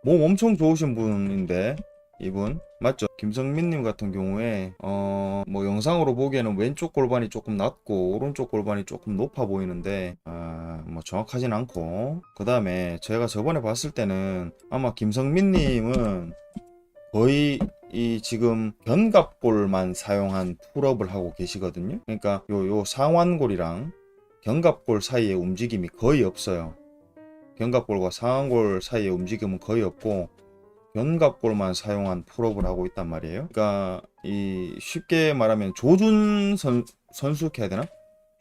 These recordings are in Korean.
몸 엄청 좋으신 분인데 이분 맞죠? 김성민님 같은 경우에 뭐 영상으로 보기에는 왼쪽 골반이 조금 낮고 오른쪽 골반이 조금 높아 보이는데 뭐 정확하진 않고, 그 다음에 제가 저번에 봤을 때는 아마 김성민님은 거의 이 지금 견갑골만 사용한 풀업을 하고 계시거든요. 그러니까 요 상완골이랑 견갑골 사이의 움직임이 거의 없어요. 견갑골과 상완골 사이의 움직임은 거의 없고 견갑골만 사용한 풀업을 하고 있단 말이에요. 그러니까 이 쉽게 말하면 조준 선수 해야 되나?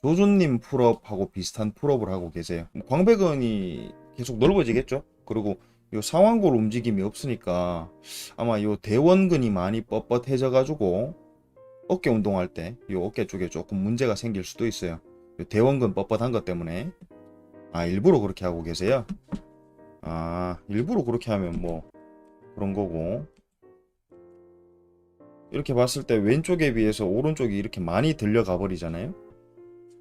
조준님 풀업하고 비슷한 풀업을 하고 계세요. 광배근이 계속 넓어지겠죠. 그리고 요 상완골 움직임이 없으니까 아마 요 대원근이 많이 뻣뻣해져 가지고 어깨 운동할 때 요 어깨 쪽에 조금 문제가 생길 수도 있어요. 요 대원근 뻣뻣한 것 때문에. 일부러 그렇게 하고 계세요? 일부러 그렇게 하면 뭐 그런 거고, 이렇게 봤을 때 왼쪽에 비해서 오른쪽이 이렇게 많이 들려가 버리잖아요.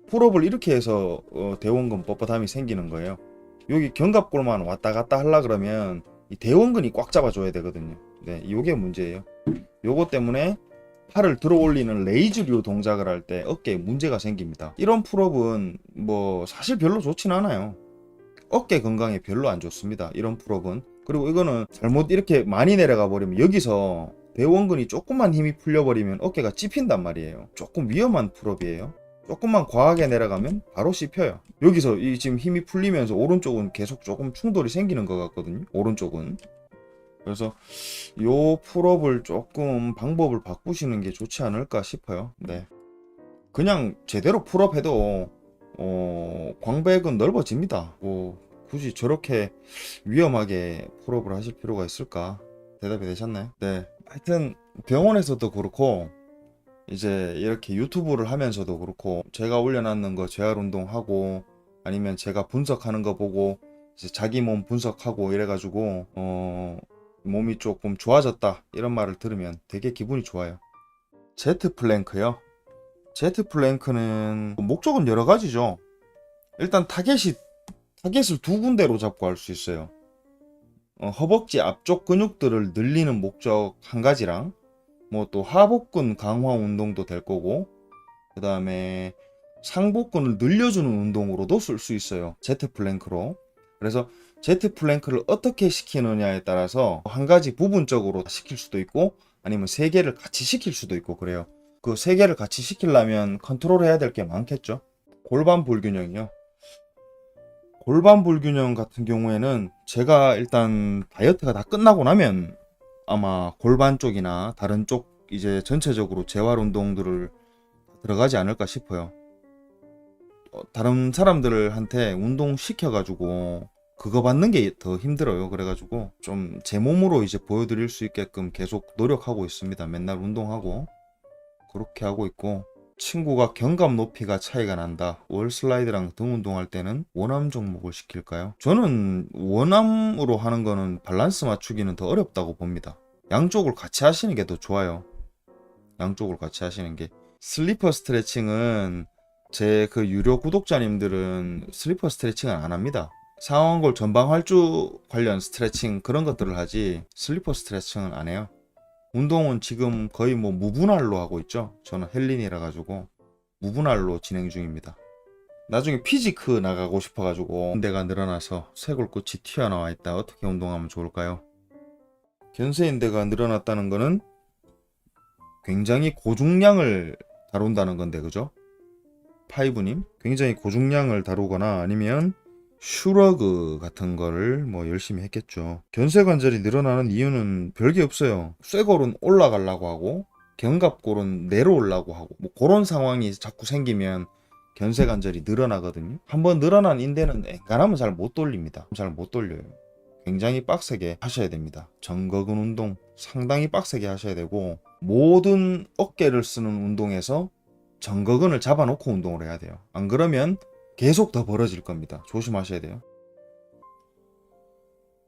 풀업을 이렇게 해서 대원근 뻣뻣함이 생기는 거예요. 여기 견갑골만 왔다 갔다 하려 그러면 이 대원근이 꽉 잡아줘야 되거든요. 네, 이게 문제예요. 요거 때문에 팔을 들어 올리는 레이즈류 동작을 할 때 어깨에 문제가 생깁니다. 이런 풀업은 뭐 사실 별로 좋진 않아요. 어깨 건강에 별로 안 좋습니다. 이런 풀업은. 그리고 이거는 잘못 이렇게 많이 내려가 버리면 여기서 대원근이 조금만 힘이 풀려버리면 어깨가 찝힌단 말이에요. 조금 위험한 풀업이에요. 조금만 과하게 내려가면 바로 씹혀요. 여기서 이 지금 힘이 풀리면서 오른쪽은 계속 조금 충돌이 생기는 것 같거든요. 오른쪽은. 그래서 요 풀업을 조금 방법을 바꾸시는 게 좋지 않을까 싶어요. 네. 그냥 제대로 풀업해도 광배근 넓어집니다. 뭐 굳이 저렇게 위험하게 풀업을 하실 필요가 있을까? 대답이 되셨나요? 네. 하여튼 병원에서도 그렇고 이제 이렇게 유튜브를 하면서도 그렇고 제가 올려놨는 거 재활 운동하고 아니면 제가 분석하는 거 보고 이제 자기 몸 분석하고 이래가지고 몸이 조금 좋아졌다 이런 말을 들으면 되게 기분이 좋아요. 제트 플랭크요. 제트 플랭크는 목적은 여러 가지죠. 일단 타겟을 두 군데로 잡고 할 수 있어요. 허벅지 앞쪽 근육들을 늘리는 목적 한 가지랑 뭐 또 하복근 강화 운동도 될 거고, 그 다음에 상복근을 늘려주는 운동으로도 쓸 수 있어요. 제트 플랭크로. 그래서 제트 플랭크를 어떻게 시키느냐에 따라서 한 가지 부분적으로 시킬 수도 있고 아니면 세 개를 같이 시킬 수도 있고 그래요. 그 세 개를 같이 시키려면 컨트롤 해야 될 게 많겠죠. 골반 불균형이요. 골반 불균형 같은 경우에는 제가 일단 다이어트가 다 끝나고 나면 아마 골반 쪽이나 다른 쪽 이제 전체적으로 재활 운동들을 들어가지 않을까 싶어요. 다른 사람들한테 운동 시켜가지고 그거 받는 게 더 힘들어요. 그래가지고 좀 제 몸으로 이제 보여드릴 수 있게끔 계속 노력하고 있습니다. 맨날 운동하고 그렇게 하고 있고, 친구가 견갑 높이가 차이가 난다. 월 슬라이드랑 등 운동할 때는 원암 종목을 시킬까요? 저는 원암으로 하는 거는 밸런스 맞추기는 더 어렵다고 봅니다. 양쪽을 같이 하시는 게 더 좋아요. 양쪽을 같이 하시는 게. 슬리퍼 스트레칭은 제 그 유료 구독자님들은 슬리퍼 스트레칭은 안 합니다. 상완골 전방 활주 관련 스트레칭 그런 것들을 하지 슬리퍼 스트레칭은 안 해요. 운동은 지금 거의 뭐 무분할로 하고 있죠. 저는 헬린이라 가지고 무분할로 진행 중입니다. 나중에 피지크 나가고 싶어 가지고 인대가 늘어나서 쇄골끝이 튀어나와 있다. 어떻게 운동하면 좋을까요? 견쇄인대가 늘어났다는 거는 굉장히 고중량을 다룬다는 건데, 그죠? 파이브님 굉장히 고중량을 다루거나 아니면 슈러그 같은 거를 뭐 열심히 했겠죠. 견쇄관절이 늘어나는 이유는 별게 없어요. 쇄골은 올라가려고 하고 견갑골은 내려오려고 하고 뭐 그런 상황이 자꾸 생기면 견쇄관절이 늘어나거든요. 한번 늘어난 인대는 앵간하면 잘 못 돌립니다. 잘 못 돌려요. 굉장히 빡세게 하셔야 됩니다. 정거근 운동 상당히 빡세게 하셔야 되고, 모든 어깨를 쓰는 운동에서 정거근을 잡아놓고 운동을 해야 돼요. 안 그러면 계속 더 벌어질 겁니다. 조심하셔야 돼요.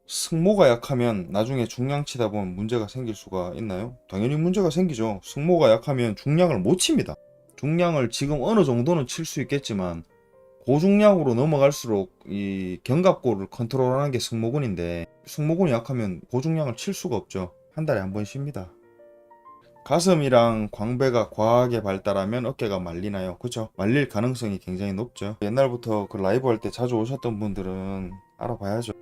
승모가 약하면 나중에 중량 치다 보면 문제가 생길 수가 있나요? 당연히 문제가 생기죠. 승모가 약하면 중량을 못 칩니다. 중량을 지금 어느 정도는 칠 수 있겠지만 고중량으로 넘어갈수록 이 견갑골을 컨트롤하는 게 승모근인데 승모근이 약하면 고중량을 칠 수가 없죠. 한 달에 한 번 쉽니다. 가슴이랑 광배가 과하게 발달하면 어깨가 말리나요? 그쵸? 말릴 가능성이 굉장히 높죠. 옛날부터 그 라이브 할 때 자주 오셨던 분들은 알아봐야죠.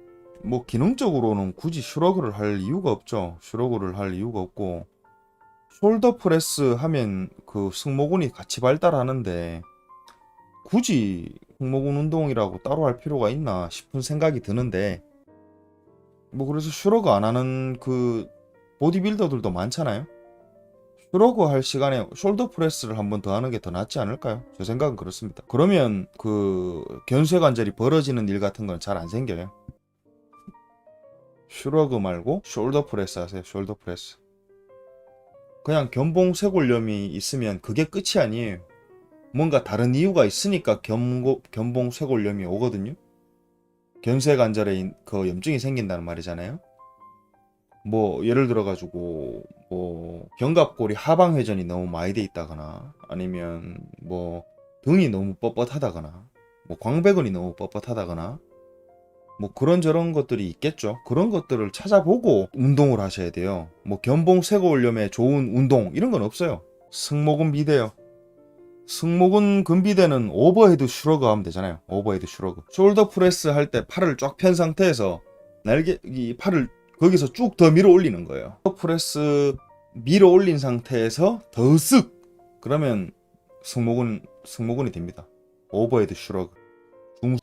뭐 기능적으로는 굳이 슈러그를 할 이유가 없죠. 슈러그를 할 이유가 없고 숄더 프레스 하면 그 승모근이 같이 발달하는데 굳이 승모근 운동이라고 따로 할 필요가 있나 싶은 생각이 드는데 뭐 그래서 슈러그 안 하는 그 보디빌더들도 많잖아요. 슈러그 할 시간에 숄더 프레스를 한 번 더 하는 게 더 낫지 않을까요? 제 생각은 그렇습니다. 그러면 그 견쇄 관절이 벌어지는 일 같은 건 잘 안 생겨요. 슈러그 말고 숄더 프레스 하세요. 숄더 프레스. 그냥 견봉 쇄골염이 있으면 그게 끝이 아니에요. 뭔가 다른 이유가 있으니까 견봉 쇄골염이 오거든요. 견쇄 관절에 그 염증이 생긴다는 말이잖아요. 뭐 예를 들어 가지고 뭐 견갑골이 하방 회전이 너무 많이 돼 있다거나 아니면 뭐 등이 너무 뻣뻣하다거나 뭐 광배근이 너무 뻣뻣하다거나 뭐 그런저런 것들이 있겠죠. 그런 것들을 찾아보고 운동을 하셔야 돼요. 뭐 견봉 쇄골염에 좋은 운동 이런 건 없어요. 승모근 비대요. 승모근 근비대는 오버헤드 슈러그 하면 되잖아요. 오버헤드 슈러그. 숄더 프레스 할 때 팔을 쫙 편 상태에서 이 팔을 거기서 쭉 더 밀어 올리는 거예요. 프레스 밀어 올린 상태에서 더 쓱 그러면 승모근이 됩니다. 오버헤드 슈러그.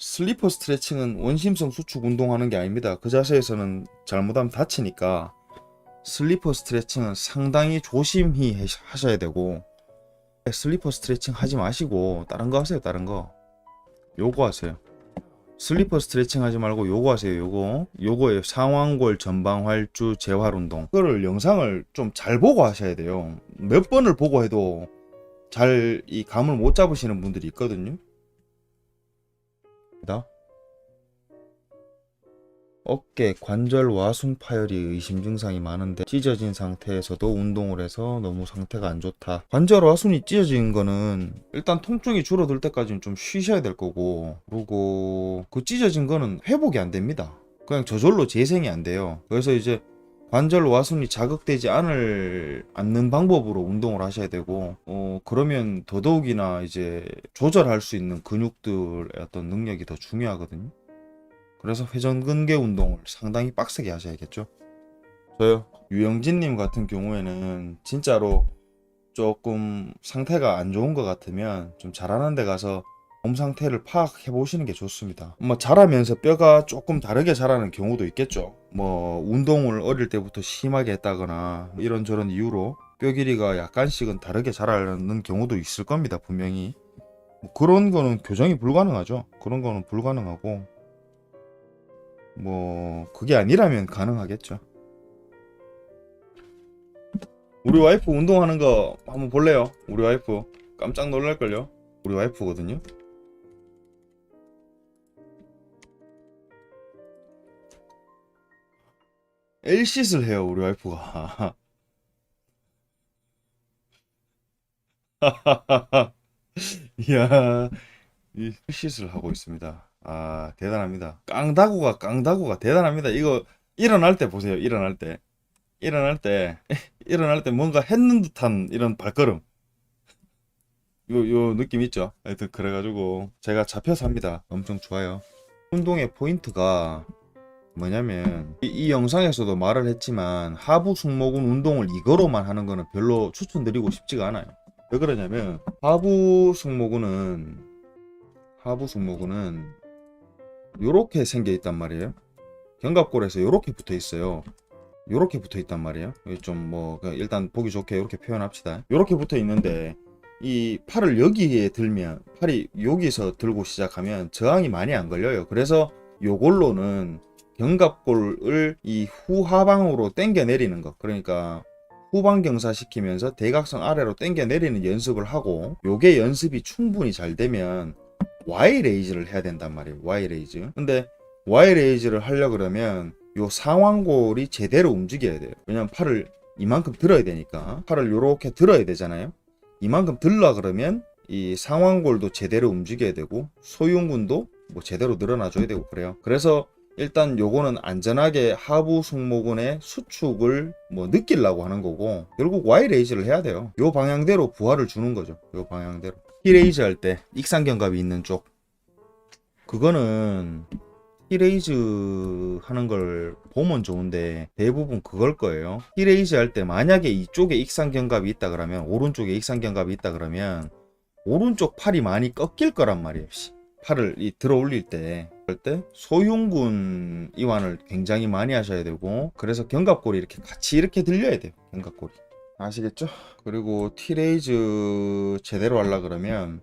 슬리퍼 스트레칭은 원심성 수축 운동하는 게 아닙니다. 그 자세에서는 잘못하면 다치니까 슬리퍼 스트레칭은 상당히 조심히 하셔야 되고 슬리퍼 스트레칭 하지 마시고 다른 거 하세요. 다른 거 요거 하세요. 슬리퍼 스트레칭 하지 말고 요거 하세요. 요거예요. 상완골 전방 활주 재활 운동. 그거를 영상을 좀 잘 보고 하셔야 돼요. 몇 번을 보고 해도 잘 이 감을 못 잡으시는 분들이 있거든요. 어깨 관절 와순 파열이 의심 증상이 많은데 찢어진 상태에서도 운동을 해서 너무 상태가 안 좋다. 관절 와순이 찢어진 거는 일단 통증이 줄어들 때까지는 좀 쉬셔야 될 거고 그리고 그 찢어진 거는 회복이 안 됩니다. 그냥 저절로 재생이 안 돼요. 그래서 이제 관절 와순이 자극되지 않는 방법으로 운동을 하셔야 되고 그러면 더더욱이나 이제 조절할 수 있는 근육들의 어떤 능력이 더 중요하거든요. 그래서 회전근개 운동을 상당히 빡세게 하셔야겠죠. 저요 유영진님 같은 경우에는 진짜로 조금 상태가 안 좋은 것 같으면 좀 잘하는 데 가서 몸 상태를 파악해 보시는 게 좋습니다. 뭐 자라면서 뼈가 조금 다르게 자라는 경우도 있겠죠. 뭐 운동을 어릴 때부터 심하게 했다거나 이런저런 이유로 뼈 길이가 약간씩은 다르게 자라는 경우도 있을 겁니다. 분명히 뭐 그런 거는 교정이 불가능하죠. 그런 거는 불가능하고 뭐 그게 아니라면 가능하겠죠. 우리 와이프 운동하는 거 한번 볼래요? 우리 와이프 깜짝 놀랄걸요? 우리 와이프거든요. 엘싯을 해요 우리 와이프가. 이야 이 엘싯을 하고 있습니다. 아 대단합니다. 깡다구가 대단합니다. 이거 일어날 때 보세요. 일어날 때 뭔가 했는 듯한 이런 발걸음. 요 느낌 있죠? 하여튼 그래가지고 제가 잡혀서 합니다. 엄청 좋아요. 운동의 포인트가 뭐냐면 이 영상에서도 말을 했지만 하부 승모근 운동을 이거로만 하는 거는 별로 추천드리고 싶지가 않아요. 왜 그러냐면 하부 승모근은 요렇게 생겨 있단 말이에요. 견갑골에서 요렇게 붙어 있어요. 요렇게 붙어 있단 말이에요. 좀 뭐 일단 보기 좋게 요렇게 표현합시다. 요렇게 붙어 있는데 이 팔을 여기에 들면 팔이 여기서 들고 시작하면 저항이 많이 안 걸려요. 그래서 요걸로는 견갑골을 이 후하방으로 당겨 내리는 거, 그러니까 후방 경사시키면서 대각선 아래로 당겨 내리는 연습을 하고, 요게 연습이 충분히 잘 되면 Y 레이즈를 해야 된단 말이에요. Y 레이즈. 근데 Y 레이즈를 하려 그러면 요 상완골이 제대로 움직여야 돼요. 왜냐면 팔을 이만큼 들어야 되니까. 팔을 요렇게 들어야 되잖아요. 이만큼 들라 그러면 이 상완골도 제대로 움직여야 되고 소흉근도 뭐 제대로 늘어나줘야 되고 그래요. 그래서 일단 요거는 안전하게 하부 승모근의 수축을 뭐 느끼려고 하는 거고, 결국 Y 레이즈를 해야 돼요. 요 방향대로 부하를 주는 거죠. 요 방향대로. T 레이즈 할 때 익상견갑이 있는 쪽, 그거는 T 레이즈 하는 걸 보면 좋은데 대부분 그걸 거예요. T 레이즈 할 때 만약에 이쪽에 익상견갑이 있다 그러면, 오른쪽에 익상견갑이 있다 그러면 오른쪽 팔이 많이 꺾일 거란 말이에요. 팔을 들어 올릴 때, 그럴 때 소흉근 이완을 굉장히 많이 하셔야 되고, 그래서 견갑골이 이렇게 같이 이렇게 들려야 돼요. 견갑골이. 아시겠죠? 그리고 T레이즈 제대로 하려 그러면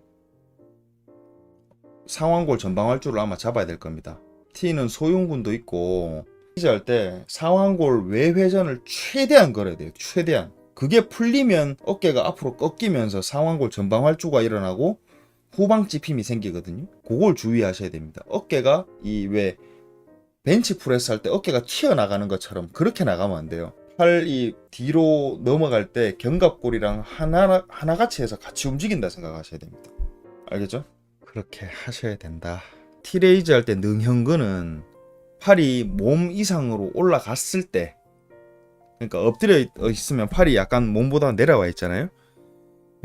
상완골 전방활주를 아마 잡아야 될 겁니다. T는 소흉근도 있고, T레이즈 할 때 상완골 외회전을 최대한 걸어야 돼요. 최대한. 그게 풀리면 어깨가 앞으로 꺾이면서 상완골 전방활주가 일어나고 후방 찝힘이 생기거든요. 그걸 주의하셔야 됩니다. 어깨가 왜 벤치프레스 할 때 어깨가 튀어나가는 것처럼 그렇게 나가면 안 돼요. 팔이 뒤로 넘어갈 때 견갑골이랑 하나같이 해서 같이 움직인다 생각하셔야 됩니다. 알겠죠? 그렇게 하셔야 된다. T레이즈 할 때 능형근은 팔이 몸 이상으로 올라갔을 때, 그러니까 엎드려 있으면 팔이 약간 몸보다 내려와 있잖아요.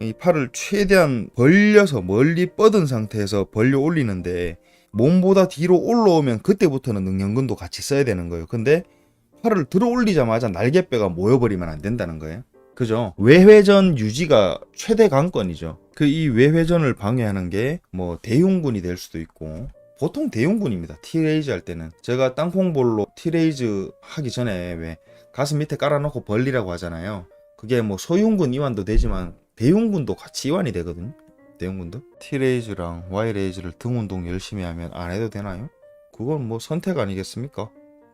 이 팔을 최대한 벌려서 멀리 뻗은 상태에서 벌려 올리는데, 몸보다 뒤로 올라오면 그때부터는 능형근도 같이 써야 되는 거예요. 근데 팔을 들어 올리자마자 날개뼈가 모여버리면 안 된다는 거예요. 그죠? 외회전 유지가 최대 관건이죠. 이 외회전을 방해하는 게 뭐 대흉근이 될 수도 있고, 보통 대흉근입니다. T레이즈 할 때는. 제가 땅콩볼로 T레이즈 하기 전에 왜 가슴 밑에 깔아놓고 벌리라고 하잖아요. 그게 뭐 소흉근 이완도 되지만 대흉근도 같이 이완이 되거든요. 대흉근도. T레이즈랑 Y레이즈를 등 운동 열심히 하면 안 해도 되나요? 그건 뭐 선택 아니겠습니까?